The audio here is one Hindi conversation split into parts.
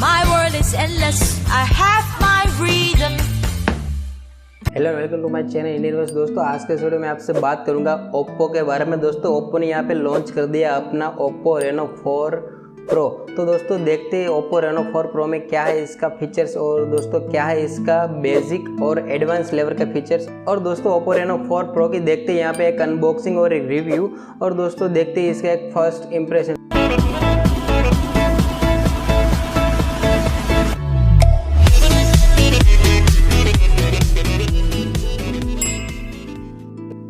My world is endless. I have my freedom. Hello welcome to my channel Indian verse. दोस्तों आज के वीडियो में आपसे बात करूंगा ओप्पो के बारे में। दोस्तों ओप्पो ने यहाँ पे लॉन्च कर दिया अपना ओप्पो रेनो 4 प्रो। तो दोस्तों देखते हैं ओप्पो रेनो 4 प्रो में क्या है इसका फीचर्स और दोस्तों क्या है इसका बेसिक और एडवांस लेवल का फीचर्स। और दोस्तों ओप्पो रेनो 4 प्रो की देखते हैं यहाँ पे एक अनबॉक्सिंग और एक रिव्यू और दोस्तों देखते हैं इसका एक फर्स्ट इंप्रेशन।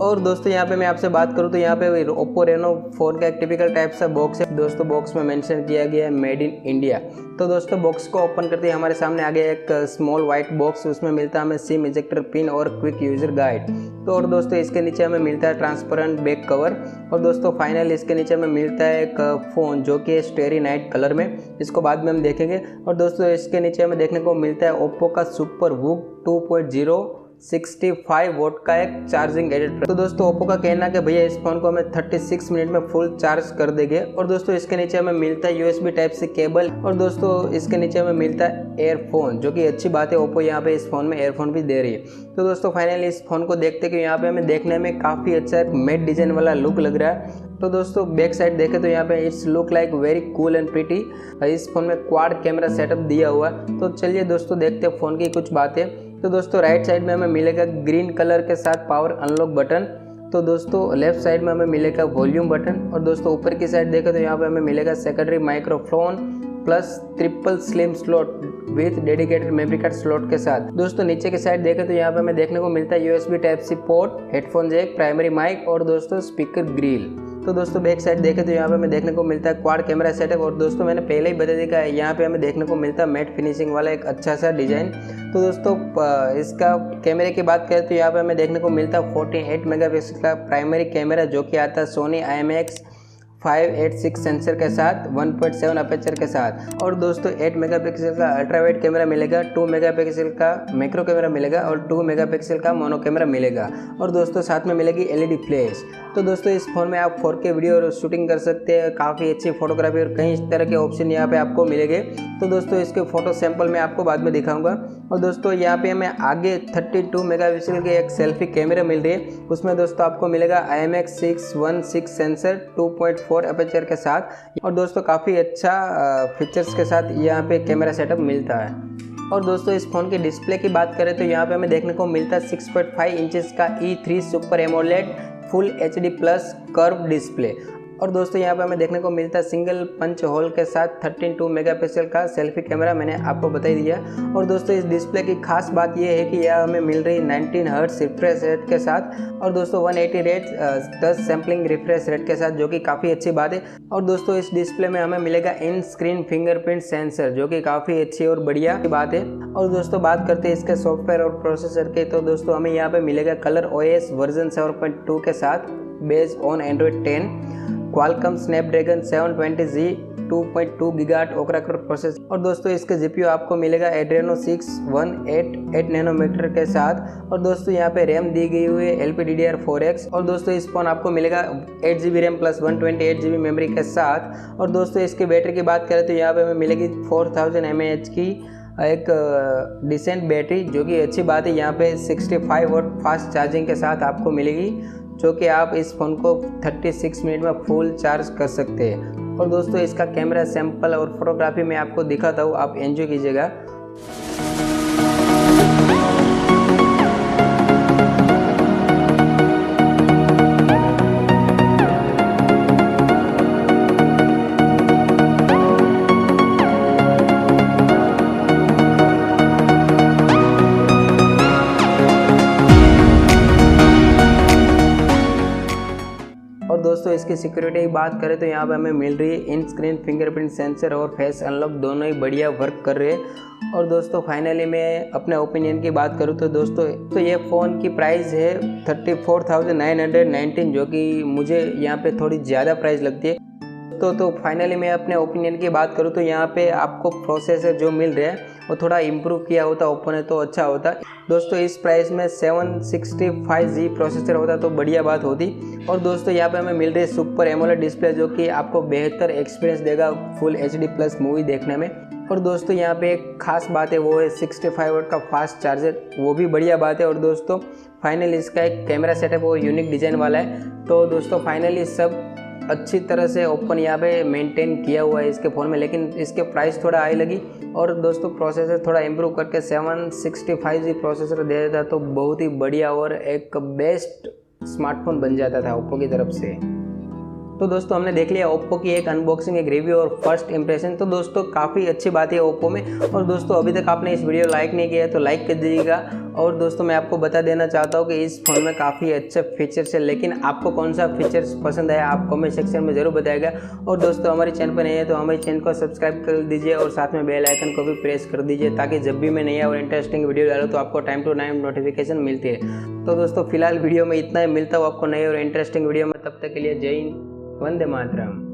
और दोस्तों यहाँ पे मैं आपसे बात करूँ तो यहाँ पे ओप्पो रेनो 4 का एक टिपिकल टाइप सा बॉक्स है। दोस्तों बॉक्स में मेंशन किया गया है मेड इन इंडिया। तो दोस्तों बॉक्स को ओपन करते ही हमारे सामने आ गया एक स्मॉल वाइट बॉक्स। उसमें मिलता है हमें सिम इजेक्टर पिन और क्विक यूजर गाइड। तो और दोस्तों इसके नीचे हमें मिलता है ट्रांसपेरेंट बैक कवर। और दोस्तों फाइनली इसके नीचे हमें मिलता है एक फ़ोन जो कि स्टेरी नाइट कलर में, इसको बाद में हम देखेंगे। और दोस्तों इसके नीचे हमें देखने को मिलता है ओप्पो का सुपर वूक 2.0 65 वोट का एक चार्जिंग एडेप्टर। तो दोस्तों ओप्पो का कहना है कि भैया इस फोन को हमें 36 मिनट में फुल चार्ज कर देंगे। और दोस्तों इसके नीचे हमें मिलता है USB टाइप से केबल। और दोस्तों इसके नीचे हमें मिलता है एयरफोन, जो कि अच्छी बात है। ओप्पो यहाँ पे इस फोन में एयरफोन भी दे रही है। तो दोस्तों फाइनली इस फोन को देखते कि यहाँ पे हमें देखने में काफ़ी अच्छा एक मैट डिजाइन वाला लुक लग रहा है। तो दोस्तों बैक साइड देखें तो यहाँ पे it's look like very cool and pretty. इस फोन में क्वाड कैमरा सेटअप दिया हुआ है। तो चलिए दोस्तों देखते हैं फ़ोन की कुछ बातें। तो दोस्तों राइट साइड में हमें मिलेगा ग्रीन कलर के साथ पावर अनलॉक बटन। तो दोस्तों लेफ्ट साइड में हमें मिलेगा वॉल्यूम बटन। और दोस्तों ऊपर की साइड देखें तो यहाँ पे हमें मिलेगा secondary microphone plus triple slim slot with dedicated memory card slot के साथ। दोस्तों नीचे की साइड देखें तो यहाँ पे हमें देखने को मिलता है USB type C port, headphone jack, primary mic और दोस्तों स्पीकर ग्रिल। तो दोस्तों बैक साइड देखें तो यहाँ पे हमें देखने को मिलता है क्वाड कैमरा सेटअप। और दोस्तों मैंने पहले ही बता दिया है यहाँ पे हमें देखने को मिलता है मैट फिनिशिंग वाला एक अच्छा सा डिजाइन। तो दोस्तों इसका कैमरे की बात करें तो यहाँ पे हमें देखने को मिलता है 48 मेगापिक्सल का प्राइमरी कैमरा, जो कि आता है सोनी IMX586 सेंसर के साथ 1.7 अपर्चर के साथ। और दोस्तों 8 मेगापिक्सल का अल्ट्रावाइड कैमरा मिलेगा, 2 मेगापिक्सल का मैक्रो कैमरा मिलेगा और 2 मेगापिक्सल का मोनो कैमरा मिलेगा। और दोस्तों साथ में मिलेगी LED फ्लैश। तो दोस्तों इस फोन में आप 4K वीडियो शूटिंग कर सकते हैं, काफ़ी अच्छी फोटोग्राफी और कई तरह के ऑप्शन यहाँ पे आपको मिलेंगे। तो दोस्तों इसके फोटो सैंपल मैं आपको बाद में दिखाऊंगा। और दोस्तों यहाँ पे हमें आगे 32 मेगापिक्सल की एक सेल्फी कैमरा मिल रही है। उसमें दोस्तों आपको मिलेगा IMX616 सेंसर 2.4 अपर्चर के साथ। और दोस्तों काफ़ी अच्छा फीचर्स के साथ यहाँ पे कैमरा सेटअप मिलता है। और दोस्तों इस फ़ोन की डिस्प्ले की बात करें तो यहाँ पे हमें देखने को मिलता है 6.5 इंचेस का E3 super AMOLED full HD plus curve display. और दोस्तों यहाँ पे हमें देखने को मिलता है सिंगल पंच होल के साथ 13.2 मेगापिक्सल का सेल्फी कैमरा, मैंने आपको बता ही दिया। और दोस्तों इस डिस्प्ले की खास बात यह है कि यह हमें मिल रही 19 हर्ट्ज रिफ्रेश रेट के साथ और दोस्तों 180 rate touch sampling refresh rate के साथ, जो कि काफ़ी अच्छी बात है। और दोस्तों इस डिस्प्ले में हमें मिलेगा इन स्क्रीन फिंगरप्रिंट सेंसर, जो कि काफ़ी अच्छी और बढ़िया बात है। और दोस्तों बात करते हैं इसके सॉफ्टवेयर और प्रोसेसर के। तो दोस्तों हमें यहाँ पे मिलेगा कलर OS वर्जन 7.2 के साथ based on Android 10, Qualcomm Snapdragon 720G 2.2 GHz octa core processor. और दोस्तों इसके GPU आपको मिलेगा Adreno 6188 नैनोमीटर के साथ। और दोस्तों यहाँ पे रैम दी गई हुई है LPDDR4X। और दोस्तों इस फोन आपको मिलेगा 8GB RAM plus 128GB memory के साथ। और दोस्तों इसकी बैटरी की बात करें तो यहाँ पे हमें मिलेगी 4000 mAh की एक डिसेंट बैटरी, जो कि अच्छी बात है। यहाँ पे 65 वोट फास्ट चार्जिंग के साथ आपको मिलेगी, जो कि आप इस फ़ोन को 36 मिनट में फुल चार्ज कर सकते हैं। और दोस्तों इसका कैमरा सैंपल और फोटोग्राफी मैं आपको दिखाता हूँ, आप एंजॉय कीजिएगा। और दोस्तों इसकी सिक्योरिटी की बात करें तो यहाँ पे हमें मिल रही है इन स्क्रीन फिंगरप्रिंट सेंसर और फेस अनलॉक, दोनों ही बढ़िया वर्क कर रहे हैं। और दोस्तों फाइनली मैं अपने ओपिनियन की बात करूँ तो दोस्तों तो ये फ़ोन की प्राइस है 34,919, जो कि मुझे यहाँ पे थोड़ी ज़्यादा प्राइस लगती है। तो फाइनली मैं अपने ओपिनियन की बात करूँ तो यहाँ पे आपको प्रोसेसर जो मिल रहा है वो थोड़ा इम्प्रूव किया होता ओप्पो ने तो अच्छा होता। दोस्तों इस प्राइस में 765G प्रोसेसर होता तो बढ़िया बात होती। और दोस्तों यहाँ पे हमें मिल रही है सुपर एमोलेड डिस्प्ले, जो कि आपको बेहतर एक्सपीरियंस देगा फुल HD प्लस मूवी देखने में। और दोस्तों यहाँ पे एक खास बात है, वो है 65 वाट का फास्ट चार्जर, वो भी बढ़िया बात है। और दोस्तों फाइनली इसका एक कैमरा सेटअप वो यूनिक डिज़ाइन वाला है। तो दोस्तों फाइनली सब अच्छी तरह से ओपन यहाँ पे मेंटेन किया हुआ है इसके फ़ोन में, लेकिन इसके प्राइस थोड़ा हाई लगी। और दोस्तों प्रोसेसर थोड़ा इम्प्रूव करके 765G प्रोसेसर दे देता तो बहुत ही बढ़िया और एक बेस्ट स्मार्टफोन बन जाता था ओप्पो की तरफ से। तो दोस्तों हमने देख लिया ओप्पो की एक अनबॉक्सिंग, एक रिव्यू और फर्स्ट इंप्रेशन। तो दोस्तों काफ़ी अच्छी बात है ओप्पो में। और दोस्तों अभी तक आपने इस वीडियो लाइक नहीं किया है तो लाइक कर दीजिएगा। और दोस्तों मैं आपको बता देना चाहता हूँ कि इस फ़ोन में काफ़ी अच्छे फीचर्स है, लेकिन आपको कौन सा फीचर्स पसंद आया आप कमेंट सेक्शन में ज़रूर बताइएगा। और दोस्तों हमारे चैनल पर नहीं है तो हमारे चैनल को सब्सक्राइब कर दीजिए और साथ में बेल आइकन को भी प्रेस कर दीजिए, ताकि जब भी मैं नया और इंटरेस्टिंग वीडियो डालूँ तो आपको टाइम टू टाइम नोटिफिकेशन मिलती है। तो दोस्तों फिलहाल वीडियो में इतना ही, मिलता हूँ आपको नए और इंटरेस्टिंग वीडियो में। तब तक के लिए जय हिंद, वंदे मातरम।